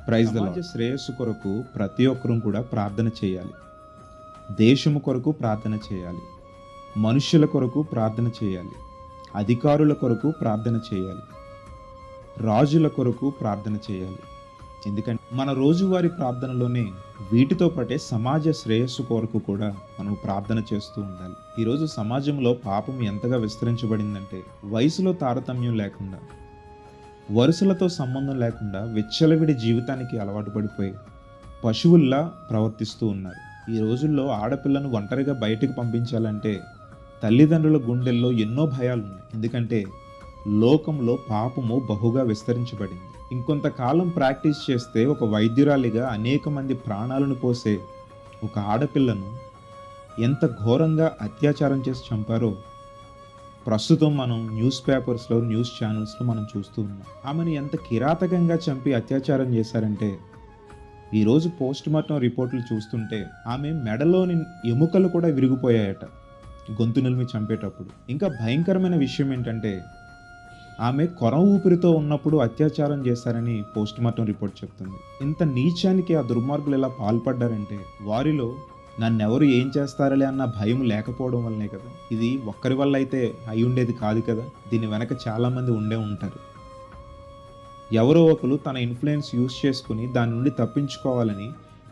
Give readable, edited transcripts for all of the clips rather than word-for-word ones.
Praise the lord. శ్రేయస్సు కొరకు ప్రతి ఒక్కరూ కూడా ప్రార్థన చేయాలి. దేశము కొరకు ప్రార్థన చేయాలి. మనుష్యుల కొరకు ప్రార్థన చేయాలి. అధికారుల కొరకు ప్రార్థన చేయాలి. రాజుల కొరకు ప్రార్థన చేయాలి. ఎందుకంటే మన రోజువారీ ప్రార్థనలోనే వీటితో పాటే సమాజ శ్రేయస్సు కొరకు కూడా మనం ప్రార్థన చేస్తూ ఉండాలి. ఈరోజు సమాజంలో పాపం ఎంతగా విస్తరించబడిందంటే వయసులో తారతమ్యం లేకుండా, వరుసలతో సంబంధం లేకుండా విచ్చలవిడి జీవితానికి అలవాటు పడిపోయి పశువుల్లా ప్రవర్తిస్తూ ఉన్నారు. ఈ రోజుల్లో ఆడపిల్లను ఒంటరిగా బయటకు పంపించాలంటే తల్లిదండ్రుల గుండెల్లో ఎన్నో భయాలు ఉన్నాయి. ఎందుకంటే లోకంలో పాపము బహుగా విస్తరించబడింది. ఇంకొంతకాలం ప్రాక్టీస్ చేస్తే ఒక వైద్యురాలిగా అనేక మంది ప్రాణాలను పోసే ఒక ఆడపిల్లను ఎంత ఘోరంగా అత్యాచారం చేసి చంపారో ప్రస్తుతం మనం న్యూస్ పేపర్స్లో, న్యూస్ ఛానల్స్లో మనం చూస్తూ ఉన్నాం. ఆమెను ఎంత కిరాతకంగా చంపి అత్యాచారం చేశారంటే ఈరోజు పోస్ట్ మార్టం రిపోర్ట్లు చూస్తుంటే ఆమె మెడలోని ఎముకలు కూడా విరిగిపోయాయట గొంతు నిలిమి చంపేటప్పుడు. ఇంకా భయంకరమైన విషయం ఏంటంటే ఆమె కొర ఊపిరితో ఉన్నప్పుడు అత్యాచారం చేశారని పోస్ట్ మార్టం రిపోర్ట్ చెప్తుంది. ఇంత నీచానికి ఆ దుర్మార్గులు ఎలా పాల్పడ్డారంటే వారిలో నన్నెవరు ఏం చేస్తారలే అన్న భయం లేకపోవడం వల్లనే కదా. ఇది ఒక్కరి వల్ల అయితే అయి ఉండేది కాదు కదా. దీని వెనక చాలామంది ఉండే ఉంటారు. ఎవరో ఒకరు తన ఇన్ఫ్లుయెన్స్ యూజ్ చేసుకుని దాని నుండి తప్పించుకోవాలని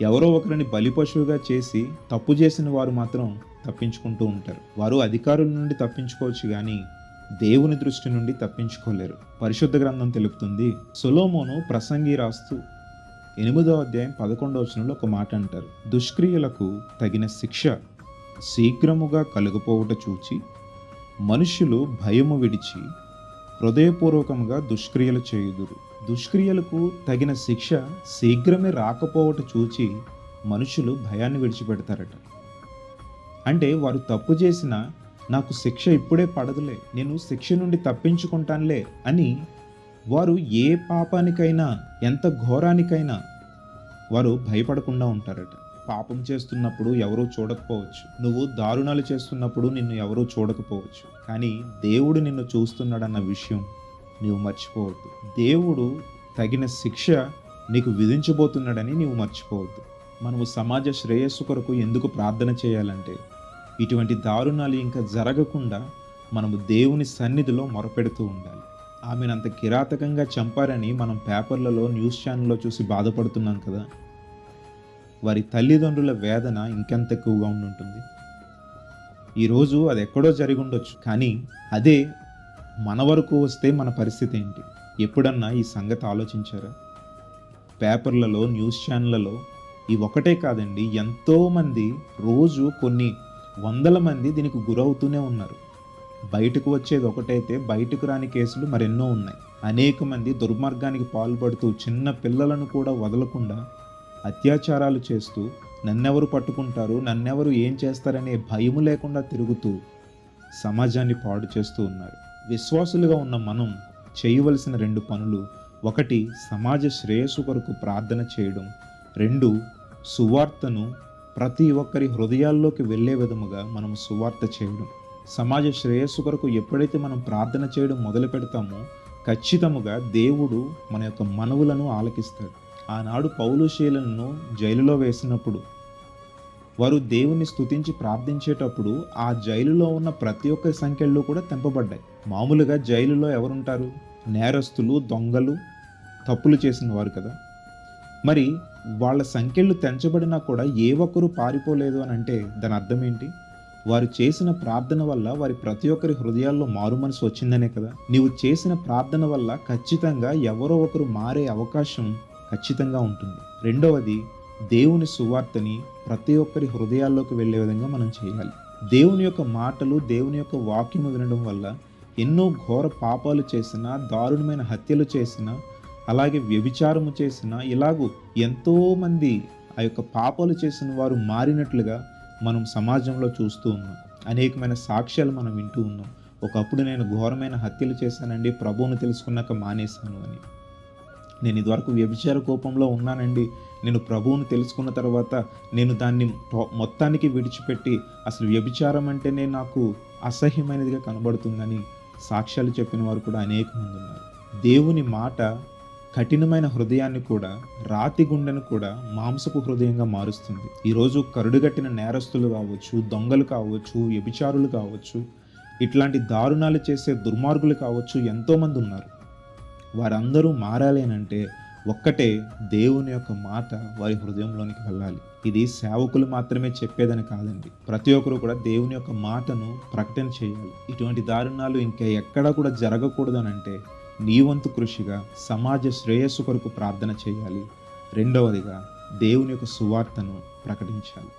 ఎవరో ఒకరిని బలిపశువుగా చేసి తప్పు చేసిన వారు మాత్రం తప్పించుకుంటూ ఉంటారు. వారు అధికారుల నుండి తప్పించుకోవచ్చు కానీ దేవుని దృష్టి నుండి తప్పించుకోలేరు. పరిశుద్ధ గ్రంథం తెలుపుతుంది. సొలొమోను ప్రసంగి రాస్తూ 8వ అధ్యాయం 11వ వచనంలో ఒక మాట అంటారు. దుష్క్రియలకు తగిన శిక్ష శీఘ్రముగా కలుగపోవుట చూచి మనుష్యులు భయము విడిచి హృదయపూర్వకంగా దుష్క్రియలు చేయుదురు. దుష్క్రియలకు తగిన శిక్ష శీఘ్రమే రాకపోవట చూచి మనుషులు భయాన్ని విడిచిపెడతారట. అంటే వారు తప్పు చేసినా నాకు శిక్ష ఇప్పుడే పడదులే, నేను శిక్ష నుండి తప్పించుకుంటానులే అని వారు ఏ పాపానికైనా, ఎంత ఘోరానికైనా వారు భయపడకుండా ఉంటారట. పాపం చేస్తున్నప్పుడు ఎవరూ చూడకపోవచ్చు, నువ్వు దారుణాలు చేస్తున్నప్పుడు నిన్ను ఎవరూ చూడకపోవచ్చు, కానీ దేవుడు నిన్ను చూస్తున్నాడన్న విషయం నీవు మర్చిపోవద్దు. దేవుడు తగిన శిక్ష నీకు విధించబోతున్నాడని నీవు మర్చిపోవద్దు. మనము సమాజ శ్రేయస్సు కొరకు ఎందుకు ప్రార్థన చేయాలంటే ఇటువంటి దారుణాలు ఇంకా జరగకుండా మనము దేవుని సన్నిధిలో మొరపెడుతూ ఉండాలి. ఆమెను అంత కిరాతకంగా చంపారని మనం పేపర్లలో, న్యూస్ ఛానల్లో చూసి బాధపడుతున్నాం కదా. వారి తల్లిదండ్రుల వేదన ఇంకెంత ఎక్కువగా ఉండుంటుంది. ఈరోజు అది ఎక్కడో జరిగి ఉండొచ్చు, కానీ అదే మన వరకు వస్తే మన పరిస్థితి ఏంటి? ఎప్పుడన్నా ఈ సంగతి ఆలోచించారా? పేపర్లలో, న్యూస్ ఛానళ్ళలో ఈ ఒకటే కాదండి, ఎంతోమంది రోజు కొన్ని వందల మంది దీనికి గురవుతూనే ఉన్నారు. బయటకు వచ్చేది ఒకటైతే బయటకు రాని కేసులు మరెన్నో ఉన్నాయి. అనేక మంది దుర్మార్గానికి పాల్పడుతూ చిన్న పిల్లలను కూడా వదలకుండా అత్యాచారాలు చేస్తూ నన్నెవరు పట్టుకుంటారు, నన్నెవరు ఏం చేస్తారనే భయము లేకుండా తిరుగుతూ సమాజాన్ని పాడు చేస్తూ ఉన్నారు. విశ్వాసులుగా ఉన్న మనం చేయవలసిన 2 పనులు: 1 సమాజ శ్రేయస్సు కొరకు ప్రార్థన చేయడం, 2 సువార్తను ప్రతి ఒక్కరి హృదయాల్లోకి వెళ్ళే విధముగా మనం సువార్త చేయడం. సమాజ శ్రేయస్సు కొరకు ఎప్పుడైతే మనం ప్రార్థన చేయడం మొదలు పెడతామో ఖచ్చితముగా దేవుడు మన యొక్క మనవులను ఆలకిస్తాడు. ఆనాడు పౌలు శీలను జైలులో వేసినప్పుడు వారు దేవుని స్తుతించి ప్రార్థించేటప్పుడు ఆ జైలులో ఉన్న ప్రతి ఒక్కరి సంఖ్యలు కూడా తెంపబడ్డాయి. మామూలుగా జైలులో ఎవరుంటారు? నేరస్తులు, దొంగలు, తప్పులు చేసిన వారు కదా. మరి వాళ్ళ సంఖ్యలు తెంచబడినా కూడా ఏ ఒక్కరూ పారిపోలేదు అని అంటే దాని అర్థం ఏంటి? వారు చేసిన ప్రార్థన వల్ల వారి ప్రతి ఒక్కరి హృదయాల్లో మారు మనసు వచ్చిందనే కదా. నీవు చేసిన ప్రార్థన వల్ల ఖచ్చితంగా ఎవరో ఒకరు మారే అవకాశం ఖచ్చితంగా ఉంటుంది. 2వది దేవుని సువార్తని ప్రతి ఒక్కరి హృదయాల్లోకి వెళ్ళే విధంగా మనం చేయాలి. దేవుని యొక్క మాటలు, దేవుని యొక్క వాక్యము వినడం వల్ల ఎన్నో ఘోర పాపాలు చేసిన, దారుణమైన హత్యలు చేసిన, అలాగే వ్యభిచారము చేసిన, ఇలాగూ ఎంతోమంది ఆ యొక్క పాపాలు చేసిన వారు మారినట్లుగా మనం సమాజంలో చూస్తూ ఉన్నాం. అనేకమైన సాక్ష్యాలు మనం వింటూ ఉన్నాం. ఒకప్పుడు నేను ఘోరమైన హత్యలు చేశానండి, ప్రభువును తెలుసుకున్నాక మానేశాను అని. నేను ఇదివరకు వ్యభిచార కోపంలో ఉన్నానండి, నేను ప్రభువును తెలుసుకున్న తర్వాత నేను దాన్ని మొత్తానికి విడిచిపెట్టి అసలు వ్యభిచారం అంటేనే నాకు అసహ్యమైనదిగా కనబడుతుందని సాక్ష్యాలు చెప్పిన వారు కూడా అనేక మంది ఉన్నారు. దేవుని మాట కఠినమైన హృదయాన్ని కూడా, రాతి గుండెను కూడా మాంసపు హృదయంగా మారుస్తుంది. ఈరోజు కరుడుగట్టిన నేరస్తులు కావచ్చు, దొంగలు కావచ్చు, వ్యభిచారులు కావచ్చు, ఇట్లాంటి దారుణాలు చేసే దుర్మార్గులు కావచ్చు, ఎంతోమంది ఉన్నారు. వారందరూ మారాలి అనంటే ఒక్కటే, దేవుని యొక్క మాట వారి హృదయంలోనికి వెళ్ళాలి. ఇది సేవకులు మాత్రమే చెప్పేదని కాదండి. ప్రతి ఒక్కరు కూడా దేవుని యొక్క మాటను ప్రకటన చేయాలి. ఇటువంటి దారుణాలు ఇంకా ఎక్కడా కూడా జరగకూడదనంటే నీ వంతు కృషిగా సమాజ శ్రేయస్సు కొరకు ప్రార్థన చేయాలి. రెండవదిగా దేవుని యొక్క సువార్తను ప్రకటించాలి.